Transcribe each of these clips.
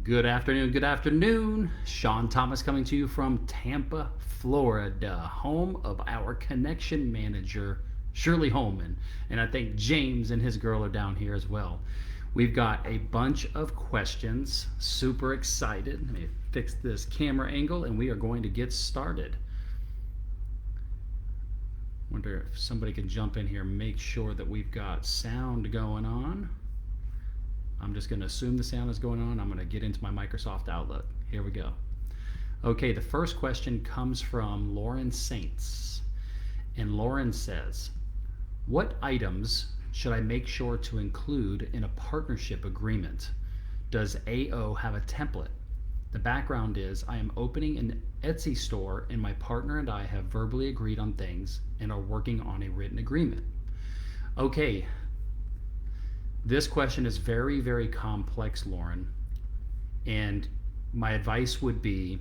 Good afternoon, good afternoon. Shawn Thomas coming to you from Tampa, Florida, home of our connection manager, Shirley Holman. And I think James and his girl are down here as well. We've got a bunch of questions. Super excited. Let me fix this camera angle and we are going to get started. Wonder if somebody can jump in here and make sure that we've got sound going on. I'm just going to assume the sound is going on. I'm going to get into my Microsoft Outlook. Here we go. Okay, the first question comes from Lauren Saints. And Lauren says, what items should I make sure to include in a partnership agreement? Does AO have a template? The background is I am opening an Etsy store and my partner and I have verbally agreed on things and are working on a written agreement. Okay. This question is very, very complex, Lauren, and my advice would be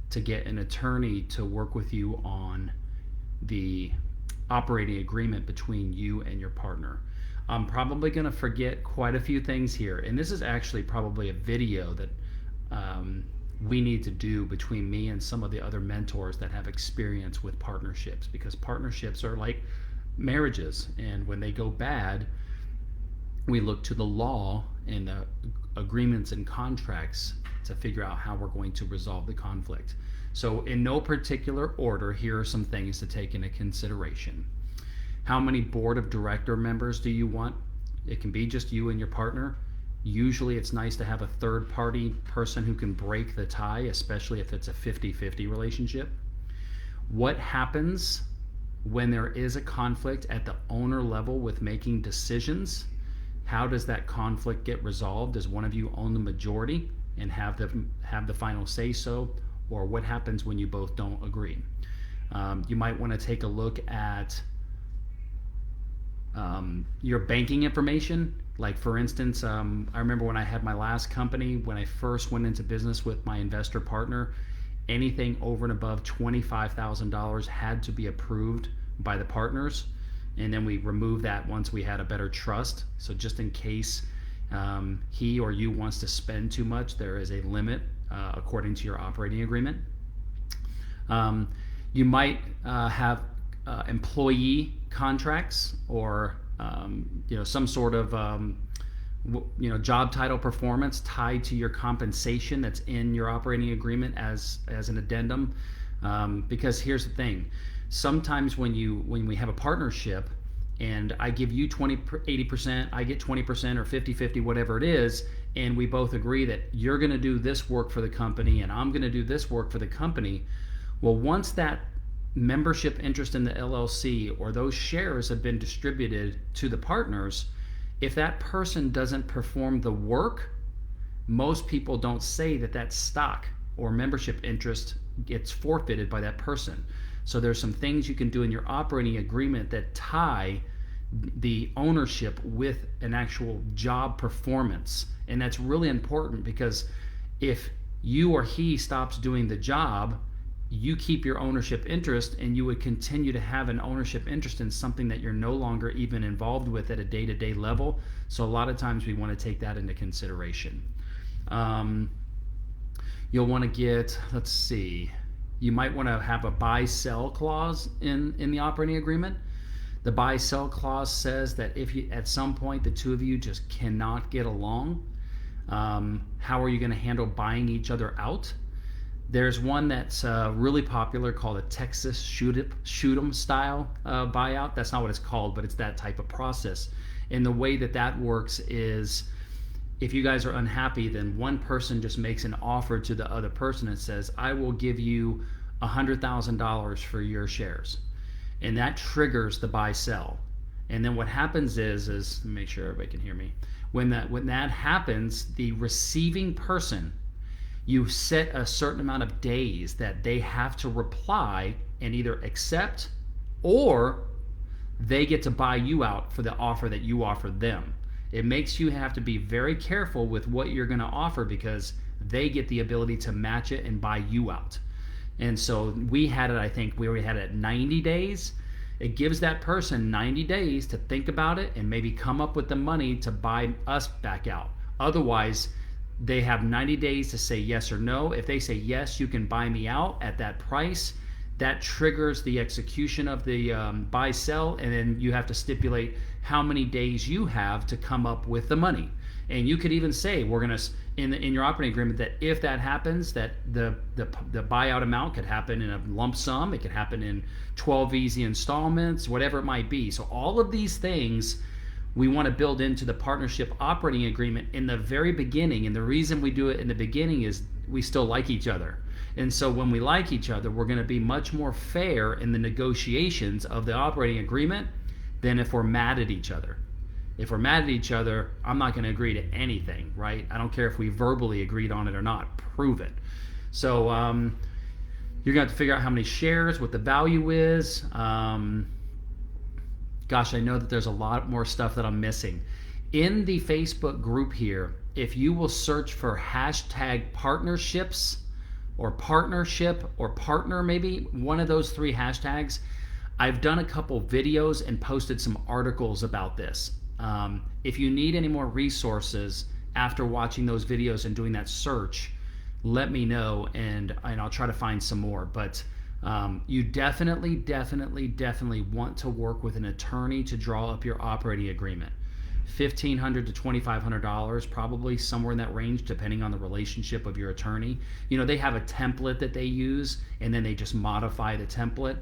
to get an attorney to work with you on the operating agreement between you and your partner. I'm probably going to forget quite a few things here, and this is actually probably a video that we need to do between me and some of the other mentors that have experience with partnerships, because partnerships are like marriages, and when they go bad, we look to the law and the agreements and contracts to figure out how we're going to resolve the conflict. So in no particular order, here are some things to take into consideration. How many board of director members do you want? It can be just you and your partner. Usually it's nice to have a third party person who can break the tie, especially if it's a 50-50 relationship. What happens when there is a conflict at the owner level with making decisions? How does that conflict get resolved? Does one of you own the majority and have the final say so? Or what happens when you both don't agree? You might want to take a look at your banking information. Like for instance, I remember when I had my last company, when I first went into business with my investor partner, anything over and above $25,000 had to be approved by the partners. And then we removed that once we had a better trust. So just in case he or you wants to spend too much, there is a limit according to your operating agreement. You might have employee contracts or some sort of job title performance tied to your compensation that's in your operating agreement as an addendum. Because here's the thing. Sometimes when we have a partnership and I give you 80%, I get 20% or 50-50, whatever it is, and we both agree that you're going to do this work for the company and I'm going to do this work for the company. Well, once that membership interest in the LLC or those shares have been distributed to the partners, if that person doesn't perform the work, most people don't say that stock or membership interest gets forfeited by that person. So there's some things you can do in your operating agreement that tie the ownership with an actual job performance. And that's really important because if you or he stops doing the job, you keep your ownership interest and you would continue to have an ownership interest in something that you're no longer even involved with at a day-to-day level. So a lot of times we want to take that into consideration. You'll want to get, let's see, you might want to have a buy-sell clause in the operating agreement. The buy-sell clause says that if you, at some point the two of you just cannot get along, how are you going to handle buying each other out? There's one that's really popular called a Texas shoot 'em style buyout. That's not what it's called, but it's that type of process. And the way that works is if you guys are unhappy, then one person just makes an offer to the other person and says, I will give you $100,000 for your shares. And that triggers the buy sell. And then what happens is make sure everybody can hear me. When that happens, the receiving person, you set a certain amount of days that they have to reply and either accept or they get to buy you out for the offer that you offered them. It makes you have to be very careful with what you're going to offer because they get the ability to match it and buy you out. And so we had it, I think we already had it at 90 days. It gives that person 90 days to think about it and maybe come up with the money to buy us back out. Otherwise, They have 90 days to say yes or no. If they say yes, you can buy me out at that price. That triggers the execution of the buy sell, and then you have to stipulate how many days you have to come up with the money. And you could even say, we're going to, in your operating agreement, that if that happens, that the buyout amount could happen in a lump sum, it could happen in 12 easy installments, whatever it might be. So all of these things we want to build into the partnership operating agreement in the very beginning. And the reason we do it in the beginning is we still like each other. And so when we like each other, we're going to be much more fair in the negotiations of the operating agreement than if we're mad at each other. If we're mad at each other, I'm not going to agree to anything, right? I don't care if we verbally agreed on it or not. Prove it. So you're going to have to figure out how many shares, what the value is. Gosh, I know that there's a lot more stuff that I'm missing. In the Facebook group here, if you will search for hashtag partnerships or partnership or partner, maybe one of those 3 hashtags, I've done a couple videos and posted some articles about this. If you need any more resources after watching those videos and doing that search, let me know and I'll try to find some more. But you definitely want to work with an attorney to draw up your operating agreement. $1,500 to $2,500, probably somewhere in that range, depending on the relationship of your attorney. You know, they have a template that they use, and then they just modify the template.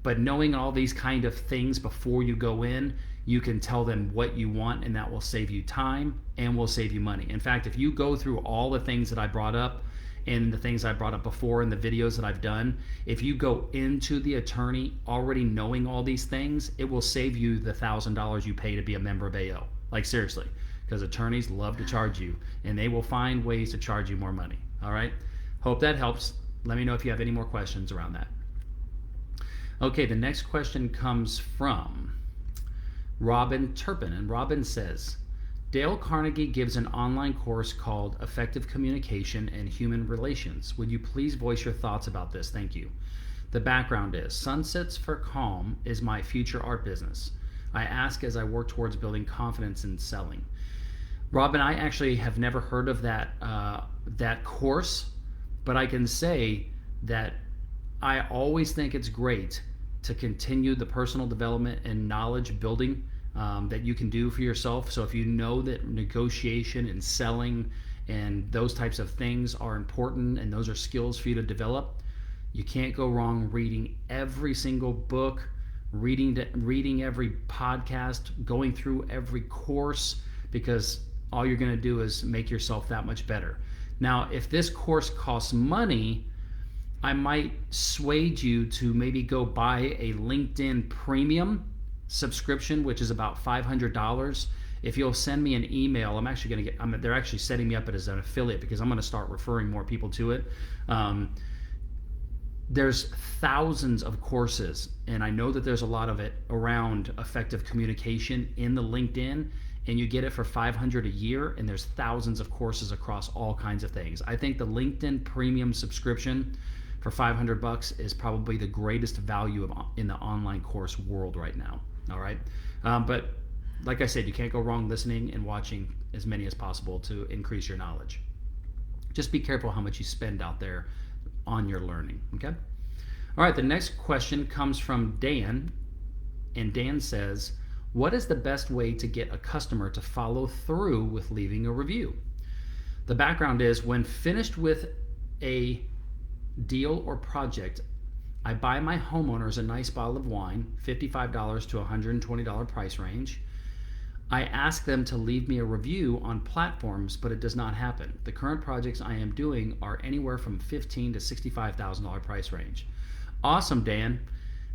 But knowing all these kind of things before you go in, you can tell them what you want, and that will save you time and will save you money. In fact, if you go through all the things that I brought up and the things I brought up before in the videos that I've done, if you go into the attorney already knowing all these things, it will save you the $1,000 you pay to be a member of AO. Like seriously, because attorneys love to charge you, and they will find ways to charge you more money. All right? Hope that helps. Let me know if you have any more questions around that. Okay, the next question comes from Robin Turpin, and Robin says, Dale Carnegie gives an online course called Effective Communication and Human Relations. Would you please voice your thoughts about this? Thank you. The background is, Sunsets for Calm is my future art business. I ask as I work towards building confidence in selling. Robin, I actually have never heard of that course, but I can say that I always think it's great to continue the personal development and knowledge building that you can do for yourself. So if you know that negotiation and selling and those types of things are important and those are skills for you to develop, you can't go wrong reading every single book, reading every podcast, going through every course, because all you're going to do is make yourself that much better. Now, if this course costs money, I might sway you to maybe go buy a LinkedIn Premium subscription, which is about $500. If you'll send me an email, I'm actually going to get, they're actually setting me up as an affiliate because I'm going to start referring more people to it. There's thousands of courses, and I know that there's a lot of it around effective communication in the LinkedIn, and you get it for $500 a year, and there's thousands of courses across all kinds of things. I think the LinkedIn Premium subscription for $500 is probably the greatest value in the online course world right now. All right. But like I said, you can't go wrong listening and watching as many as possible to increase your knowledge. Just be careful how much you spend out there on your learning. Okay. All right. The next question comes from Dan, and Dan says, what is the best way to get a customer to follow through with leaving a review? The background is, when finished with a deal or project, I buy my homeowners a nice bottle of wine, $55 to $120 price range. I ask them to leave me a review on platforms, but it does not happen. The current projects I am doing are anywhere from $15,000 to $65,000 price range. Awesome, Dan.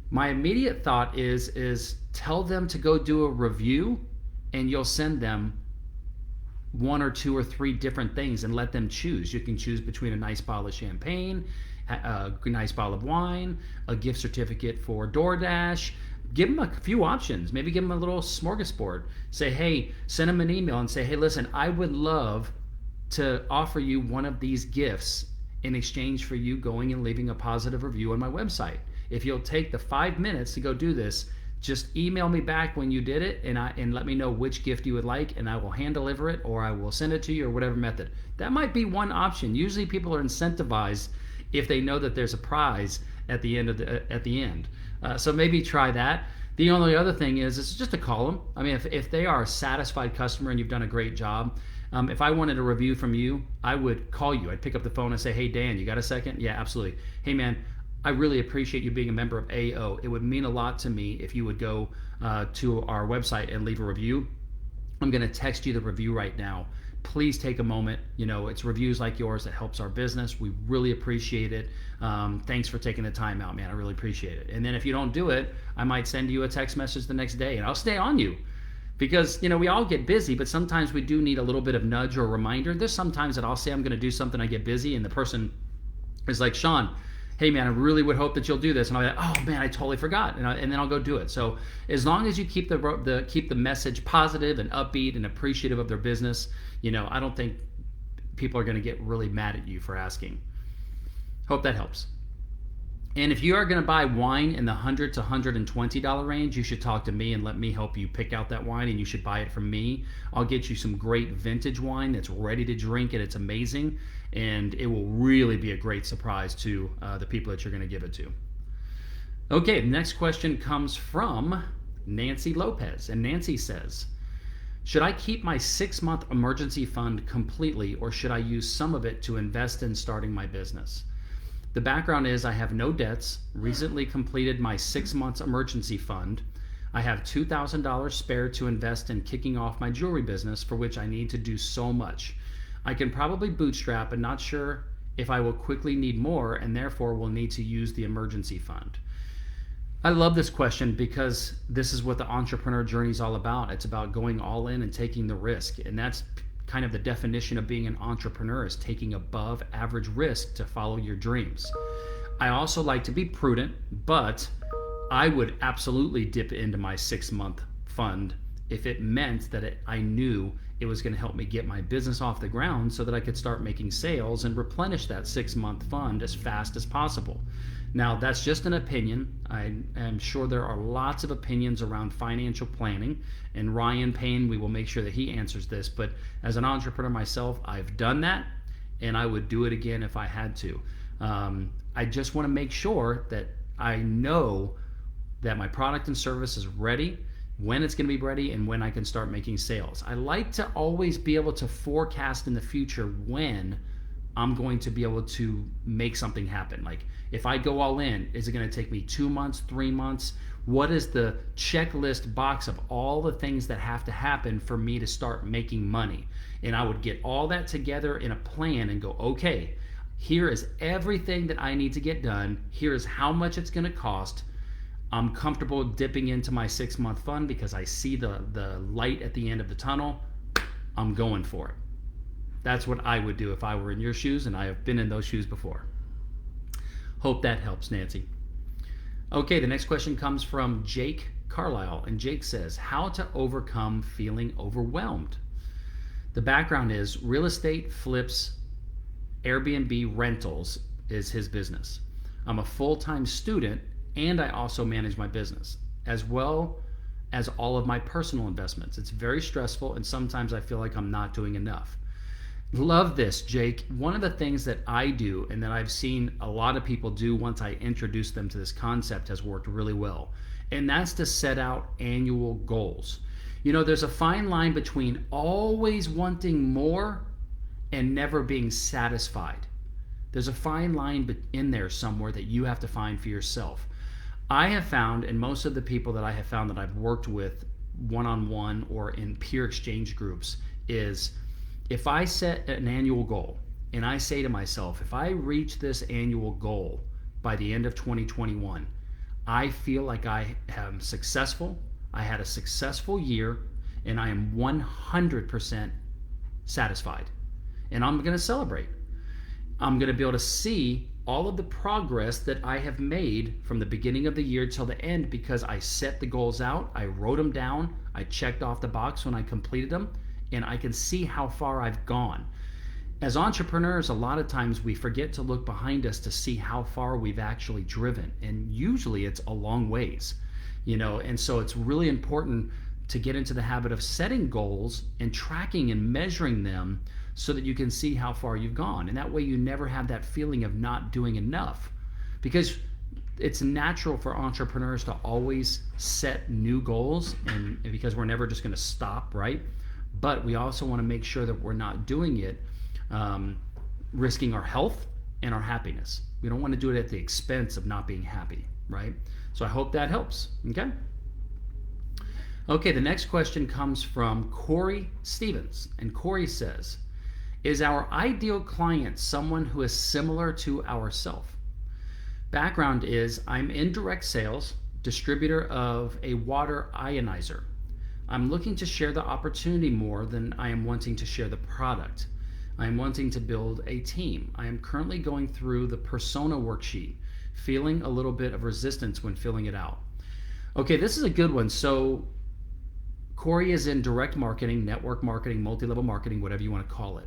My immediate thought is tell them to go do a review, and you'll send them 1 or 2 or 3 different things and let them choose. You can choose between a nice bottle of champagne, a nice bottle of wine, a gift certificate for DoorDash. Give them a few options. Maybe give them a little smorgasbord. Say, hey, send them an email and say, hey, listen, I would love to offer you one of these gifts in exchange for you going and leaving a positive review on my website. If you'll take the 5 minutes to go do this, Just email me back when you did it, and let me know which gift you would like, and I will hand deliver it, or I will send it to you, or whatever method. That might be one option. Usually people are incentivized if they know that there's a prize at the end. So maybe try that. The only other thing is just to call them. I mean, if they are a satisfied customer and you've done a great job, if I wanted a review from you, I would call you. I'd pick up the phone and say, hey, Dan, you got a second? Yeah, absolutely. Hey, man, I really appreciate you being a member of AO. It would mean a lot to me if you would go to our website and leave a review. I'm going to text you the review right now. Please take a moment. It's reviews like yours that helps our business. We really appreciate it. Thanks for taking the time out, man. I really appreciate it. And then if you don't do it, I might send you a text message the next day, and I'll stay on you. Because, we all get busy, but sometimes we do need a little bit of nudge or a reminder. There's sometimes that I'll say I'm going to do something, I get busy, and the person is like, Shawn, hey, man, I really would hope that you'll do this. And I'll be like, oh, man, I totally forgot. And then I'll go do it. So as long as you keep the message positive and upbeat and appreciative of their business, I don't think people are going to get really mad at you for asking. Hope that helps. And if you are going to buy wine in the $100 to $120 range, you should talk to me and let me help you pick out that wine, and you should buy it from me. I'll get you some great vintage wine that's ready to drink, and it's amazing, and it will really be a great surprise to the people that you're going to give it to. Okay, the next question comes from Nancy Lopez, and Nancy says, should I keep my 6-month emergency fund completely, or should I use some of it to invest in starting my business? The background is I have no debts, recently completed my 6 months emergency fund. I have $2,000 spare to invest in kicking off my jewelry business, for which I need to do so much. I can probably bootstrap, and not sure if I will quickly need more, and therefore will need to use the emergency fund. I love this question because this is what the entrepreneur journey is all about. It's about going all in and taking the risk, and that's kind of the definition of being an entrepreneur, is taking above average risk to follow your dreams. I also like to be prudent, but I would absolutely dip into my 6-month fund if it meant that I knew it was going to help me get my business off the ground so that I could start making sales and replenish that 6-month fund as fast as possible. Now, that's just an opinion. I am sure there are lots of opinions around financial planning, and Ryan Payne, we will make sure that he answers this, but as an entrepreneur myself, I've done that, and I would do it again if I had to. I just want to make sure that I know that my product and service is ready, when it's going to be ready, and when I can start making sales. I like to always be able to forecast in the future when I'm going to be able to make something happen. Like, if I go all in, is it going to take me 2 months, 3 months? What is the checklist box of all the things that have to happen for me to start making money? And I would get all that together in a plan and go, okay, here is everything that I need to get done. Here is how much it's going to cost. I'm comfortable dipping into my 6-month fund because I see the light at the end of the tunnel. I'm going for it. That's what I would do if I were in your shoes, and I have been in those shoes before. Hope that helps, Nancy. Okay, the next question comes from Jake Carlisle, and Jake says, how to overcome feeling overwhelmed. The background is real estate flips, Airbnb rentals is his business. I'm a full-time student, and I also manage my business, as well as all of my personal investments. It's very stressful, and sometimes I feel like I'm not doing enough. Love this, Jake. One of the things that I do, and that I've seen a lot of people do once I introduce them to this concept, has worked really well. And that's to set out annual goals. There's a fine line between always wanting more and never being satisfied. There's a fine line in there somewhere that you have to find for yourself. I have found, and most of the people that I have found that I've worked with one-on-one or in peer exchange groups, is if I set an annual goal and I say to myself, if I reach this annual goal by the end of 2021, I feel like I am successful, I had a successful year, and I am 100% satisfied. And I'm going to celebrate. I'm going to be able to see all of the progress that I have made from the beginning of the year till the end, because I set the goals out, I wrote them down, I checked off the box when I completed them, and I can see how far I've gone. As entrepreneurs, a lot of times we forget to look behind us to see how far we've actually driven, and usually it's a long ways. And so it's really important to get into the habit of setting goals and tracking and measuring them so that you can see how far you've gone. And that way you never have that feeling of not doing enough, because it's natural for entrepreneurs to always set new goals, and because we're never just going to stop, right? But we also want to make sure that we're not doing it risking our health and our happiness. We don't want to do it at the expense of not being happy, right? So I hope that helps. Okay, the next question comes from Corey Stevens, and Corey says, is our ideal client someone who is similar to ourselves? Background is, I'm in direct sales, distributor of a water ionizer. I'm looking to share the opportunity more than I am wanting to share the product. I am wanting to build a team. I am currently going through the persona worksheet, feeling a little bit of resistance when filling it out. Okay, this is a good one. So Corey is in direct marketing, network marketing, multi-level marketing, whatever you want to call it.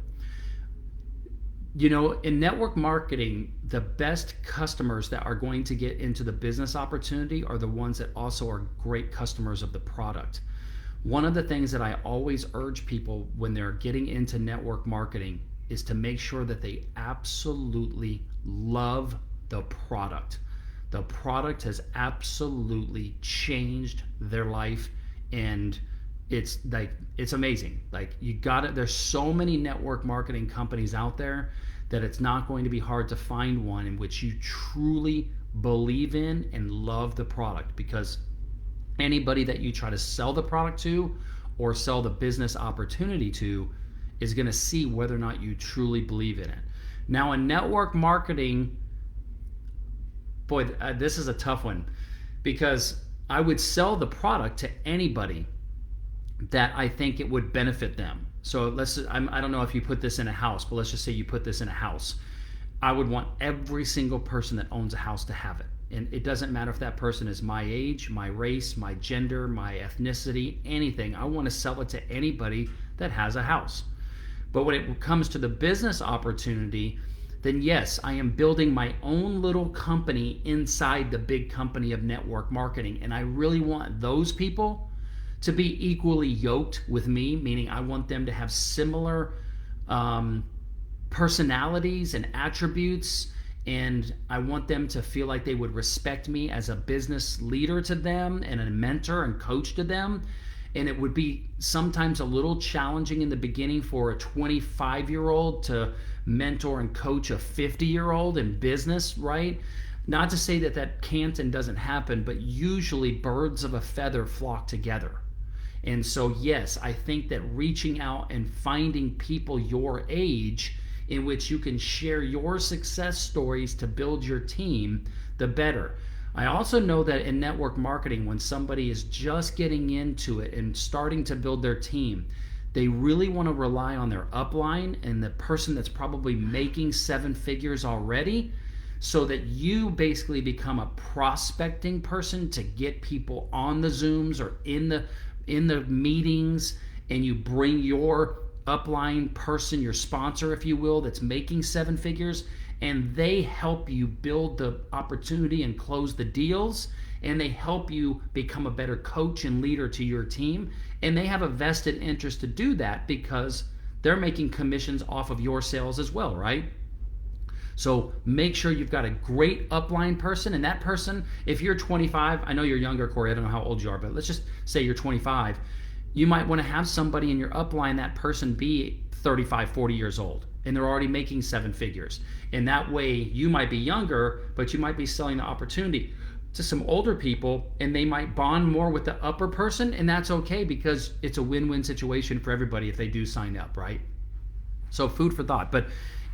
In network marketing, the best customers that are going to get into the business opportunity are the ones that also are great customers of the product. One of the things that I always urge people when they're getting into network marketing is to make sure that they absolutely love the product. The product has absolutely changed their life, and it's amazing. There's so many network marketing companies out there that it's not going to be hard to find one in which you truly believe in and love the product, because anybody that you try to sell the product to or sell the business opportunity to is going to see whether or not you truly believe in it. Now, in network marketing, boy, this is a tough one, because I would sell the product to anybody that I think it would benefit them. So I don't know if you put this in a house, but let's just say you put this in a house. I would want every single person that owns a house to have it. And it doesn't matter if that person is my age, my race, my gender, my ethnicity, anything. I want to sell it to anybody that has a house. But when it comes to the business opportunity, then yes, I am building my own little company inside the big company of network marketing. And I really want those people to be equally yoked with me, meaning I want them to have similar personalities and attributes, and I want them to feel like they would respect me as a business leader to them and a mentor and coach to them. And it would be sometimes a little challenging in the beginning for a 25-year-old to mentor and coach a 50-year-old in business, right? Not to say that can't and doesn't happen, but usually birds of a feather flock together. And so, yes, I think that reaching out and finding people your age in which you can share your success stories to build your team, the better. I also know that in network marketing, when somebody is just getting into it and starting to build their team, they really want to rely on their upline and the person that's probably making 7 figures already, so that you basically become a prospecting person to get people on the Zooms or in the meetings, and you bring your upline person, your sponsor, if you will, that's making 7 figures, and they help you build the opportunity and close the deals, and they help you become a better coach and leader to your team, and they have a vested interest to do that because they're making commissions off of your sales as well, right? So make sure you've got a great upline person, and that person, if you're 25, I know you're younger, Corey, I don't know how old you are, but let's just say you're 25, you might want to have somebody in your upline, that person be 35, 40 years old, and they're already making 7 figures. And that way you might be younger, but you might be selling the opportunity to some older people, and they might bond more with the upper person, and that's okay because it's a win-win situation for everybody if they do sign up, right? So food for thought. But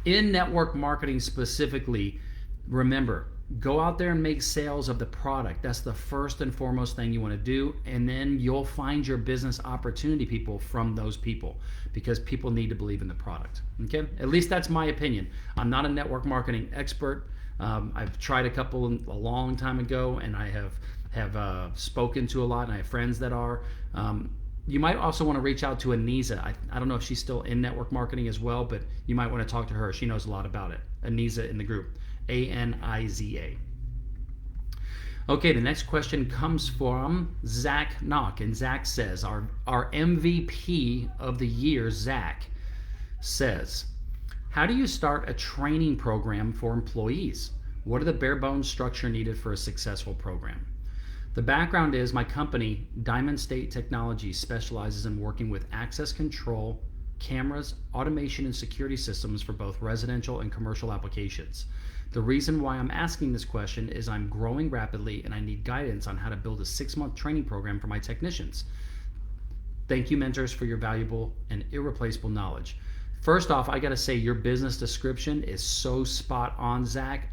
in network marketing specifically, remember, go out there and make sales of the product. That's the first and foremost thing you want to do, and then you'll find your business opportunity people from those people, because people need to believe in the product. Okay, at least that's my opinion. I'm not a network marketing expert. I've tried a couple a long time ago, and I have spoken to a lot, and I have friends that are. You might also want to reach out to Aniza. I don't know if she's still in network marketing as well, but you might want to talk to her. She knows a lot about it. Aniza in the group. Aniza. Okay, the next question comes from Zach Knock, and Zach says, our MVP of the year, Zach, says, how do you start a training program for employees? What are the bare bones structure needed for a successful program? The background is my company, Diamond State Technology, specializes in working with access control, cameras, automation, and security systems for both residential and commercial applications. The reason why I'm asking this question is I'm growing rapidly and I need guidance on how to build a 6-month training program for my technicians. Thank you, mentors, for your valuable and irreplaceable knowledge. First off, I gotta say your business description is so spot on, Zach.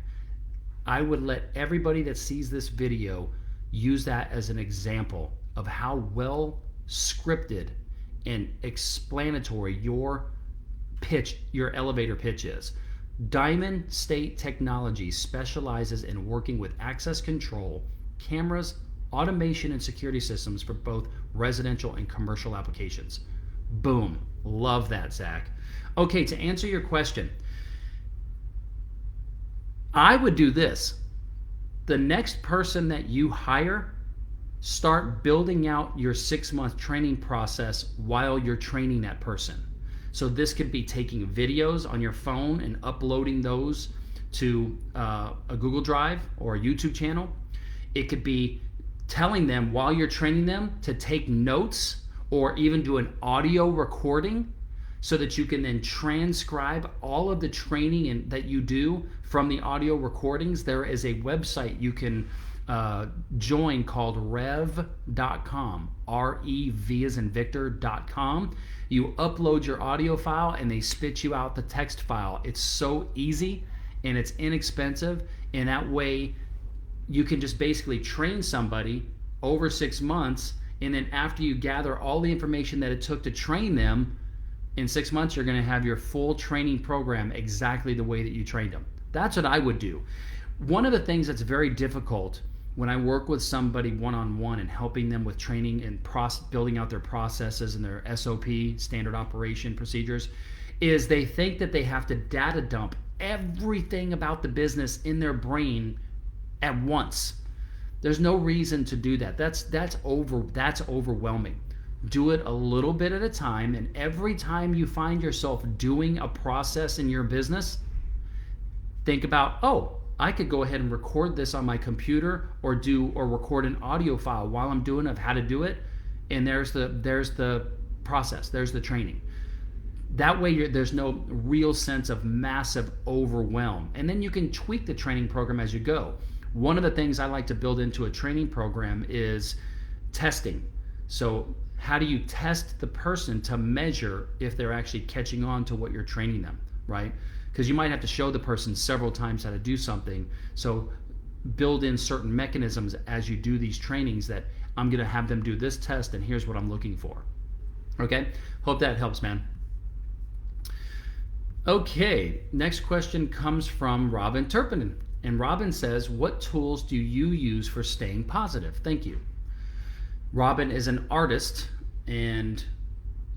I would let everybody that sees this video use that as an example of how well scripted and explanatory your pitch, your elevator pitch is. Diamond State Technology specializes in working with access control, cameras, automation, and security systems for both residential and commercial applications. Boom. Love that, Zach. Okay, to answer your question, I would do this. The next person that you hire, start building out your 6-month training process while you're training that person. So this could be taking videos on your phone and uploading those to a Google Drive or a YouTube channel. It could be telling them while you're training them to take notes or even do an audio recording so that you can then transcribe all of the training that you do from the audio recordings. There is a website you can join called rev.com, R-E-V as in Victor.com. You upload your audio file and they spit you out the text file. It's so easy and it's inexpensive, and that way you can just basically train somebody over 6 months, and then after you gather all the information that it took to train them, in 6 months you're going to have your full training program exactly the way that you trained them. That's what I would do. One of the things that's very difficult when I work with somebody one-on-one and helping them with training and building out their processes and their SOP, standard operation procedures, is they think that they have to data dump everything about the business in their brain at once. There's no reason to do that. That's overwhelming. Do it a little bit at a time, and every time you find yourself doing a process in your business, think about, oh, I could go ahead and record this on my computer or record an audio file while I'm doing of how to do it, and there's the process, there's the training. That way there's no real sense of massive overwhelm, and then you can tweak the training program as you go. One of the things I like to build into a training program is testing. So how do you test the person to measure if they're actually catching on to what you're training them, right? Because you might have to show the person several times how to do something. So build in certain mechanisms as you do these trainings that I'm going to have them do this test and here's what I'm looking for. Okay? Hope that helps, man. Okay, next question comes from Robin Turpin. And Robin says, what tools do you use for staying positive? Thank you. Robin is an artist and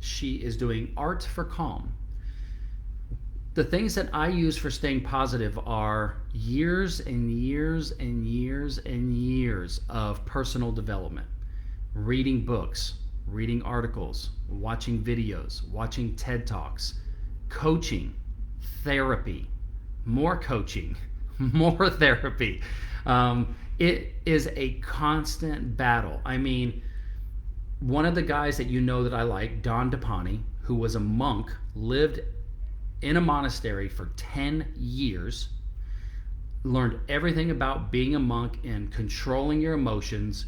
she is doing art for calm. The things that I use for staying positive are years and years and years and years of personal development. Reading books, reading articles, watching videos, watching TED Talks, coaching, therapy, more coaching, more therapy. It is a constant battle. I mean, one of the guys that you know that I like, Don DePani, who was a monk, lived in a monastery for 10 years, learned everything about being a monk and controlling your emotions.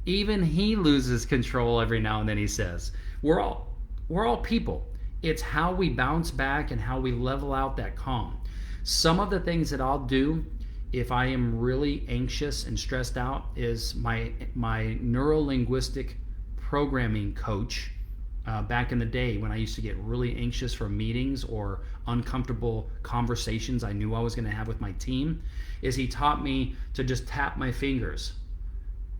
Even he loses control every now and then, he says. We're all people. It's how we bounce back and how we level out that calm. Some of the things that I'll do if I am really anxious and stressed out is my neuro-linguistic programming coach, back in the day when I used to get really anxious for meetings or uncomfortable conversations I knew I was going to have with my team, is he taught me to just tap my fingers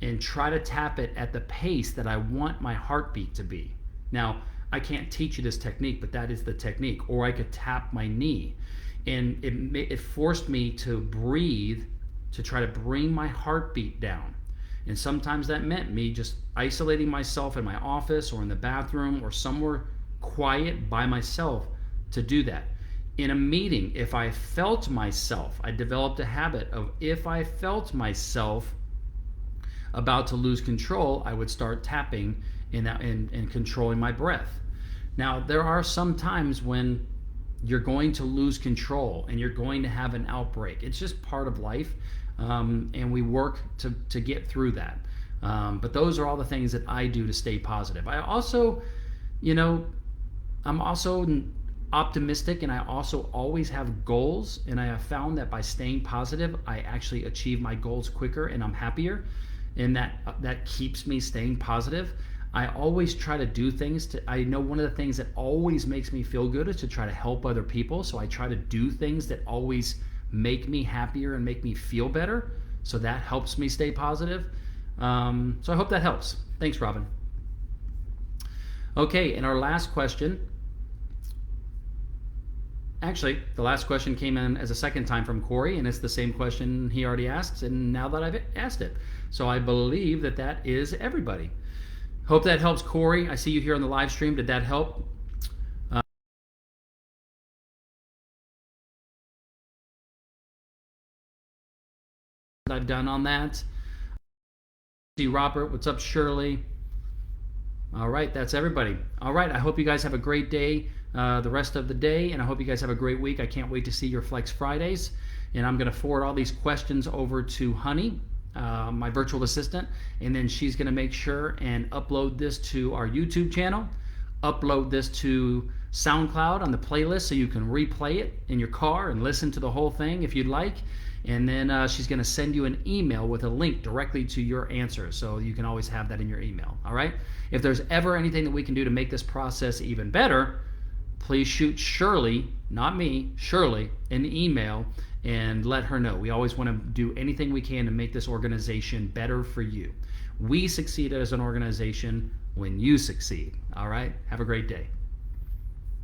and try to tap it at the pace that I want my heartbeat to be. Now, I can't teach you this technique, but that is the technique. Or I could tap my knee. And it forced me to breathe to try to bring my heartbeat down. And sometimes that meant me just isolating myself in my office or in the bathroom or somewhere quiet by myself to do that. In a meeting, if I felt myself, I developed a habit of if I felt myself about to lose control, I would start tapping and controlling my breath. Now, there are some times when you're going to lose control and you're going to have an outbreak. It's just part of life, and we work to get through that. But those are all the things that I do to stay positive. I also, I'm also optimistic, and I also always have goals, and I have found that by staying positive, I actually achieve my goals quicker and I'm happier, and that keeps me staying positive. I always try to do things I know one of the things that always makes me feel good is to try to help other people. So I try to do things that always make me happier and make me feel better. So that helps me stay positive. So I hope that helps. Thanks, Robin. Okay, and our last question. Actually, the last question came in as a second time from Corey, and it's the same question he already asked, and now that I've asked it. So I believe that is everybody. Hope that helps, Corey. I see you here on the live stream. Did that help? I've done on that. See Robert. What's up, Shirley? All right, that's everybody. All right, I hope you guys have a great day the rest of the day, and I hope you guys have a great week. I can't wait to see your Flex Fridays, and I'm going to forward all these questions over to Honey, my virtual assistant, and then she's going to make sure and upload this to our YouTube channel, upload this to SoundCloud on the playlist so you can replay it in your car and listen to the whole thing if you'd like. And then she's going to send you an email with a link directly to your answer, so you can always have that in your email. All right? If there's ever anything that we can do to make this process even better, please shoot Shirley, not me, Shirley, an email and let her know. We always want to do anything we can to make this organization better for you. We succeed as an organization when you succeed. All right? Have a great day.